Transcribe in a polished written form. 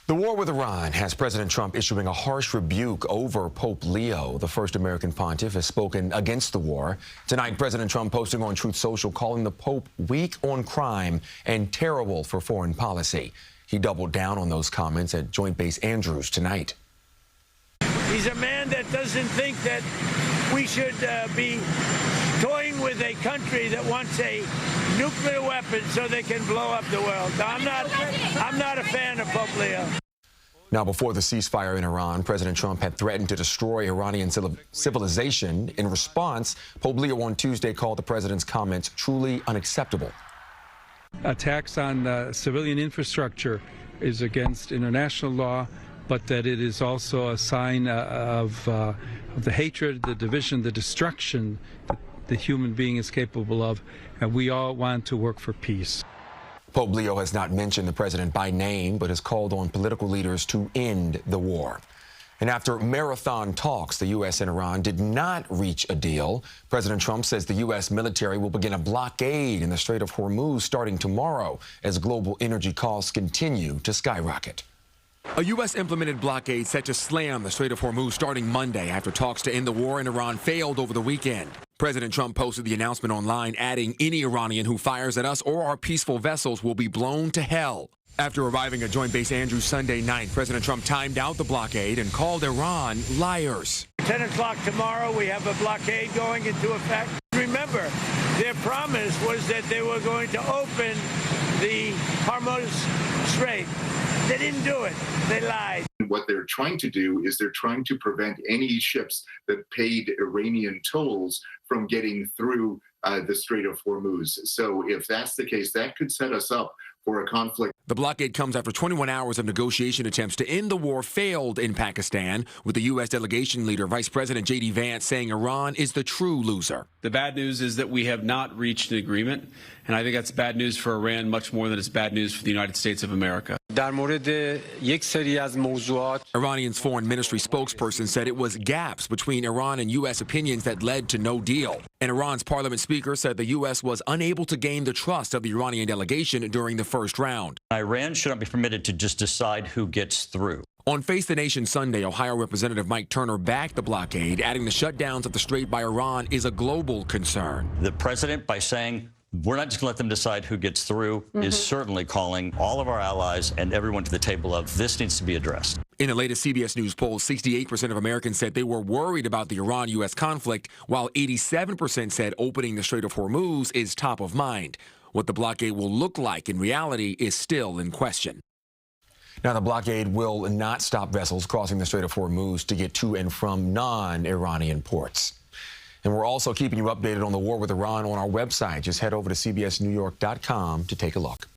The war with Iran has President Trump issuing a harsh rebuke over Pope Leo. The first American pontiff has spoken against the war. Tonight, President Trump posting on Truth Social calling the Pope weak on crime and terrible for foreign policy. He doubled down on those comments at Joint Base Andrews tonight. He's a man that doesn't think that we should be toying with a country that wants a nuclear weapon so they can blow up the world. I'm not a fan of Pope Leo. Now, before the ceasefire in Iran, President Trump had threatened to destroy Iranian civilization. In response, Pope Leo on Tuesday called the president's comments truly unacceptable. Attacks on civilian infrastructure is against international law, but that it is also a sign of the hatred, the division, the destruction that the human being is capable of, and we all want to work for peace. Pope Leo has not mentioned the president by name, but has called on political leaders to end the war. And after marathon talks, the U.S. and Iran did not reach a deal. President Trump says the U.S. military will begin a blockade in the Strait of Hormuz starting tomorrow as global energy costs continue to skyrocket. A U.S. implemented blockade set to slam the Strait of Hormuz starting Monday after talks to end the war in Iran failed over the weekend. President Trump posted the announcement online, adding, "Any Iranian who fires at us or our peaceful vessels will be blown to hell." After arriving at Joint Base Andrews Sunday night, President Trump timed out the blockade and called Iran liars. 10 o'clock tomorrow, we have a blockade going into effect. Remember, their promise was that they were going to open the Hormuz Strait. They didn't do it. They lied. What they're trying to do is they're trying to prevent any ships that paid Iranian tolls from getting through the Strait of Hormuz. So if that's the case, that could set us up for a conflict. The blockade comes after 21 hours of negotiation attempts to end the war failed in Pakistan, with the U.S. delegation leader, Vice President J.D. Vance, saying Iran is the true loser. The bad news is that we have not reached an agreement, and I think that's bad news for Iran much more than it's bad news for the United States of America. Iranian's foreign ministry spokesperson said it was gaps between Iran and U.S. opinions that led to no deal. And Iran's parliament speaker said the U.S. was unable to gain the trust of the Iranian delegation during the first round. Iran should not be permitted to just decide who gets through. On Face the Nation Sunday, Ohio Representative Mike Turner backed the blockade, adding the shutdowns of the strait by Iran is a global concern. The president, by saying we're not just going to let them decide who gets through, is certainly calling all of our allies and everyone to the table of this needs to be addressed. In the latest CBS News poll, 68% of Americans said they were worried about the Iran-U.S. conflict, while 87% said opening the Strait of Hormuz is top of mind. What the blockade will look like in reality is still in question. Now, the blockade will not stop vessels crossing the Strait of Hormuz to get to and from non-Iranian ports. And we're also keeping you updated on the war with Iran on our website. Just head over to cbsnewyork.com to take a look.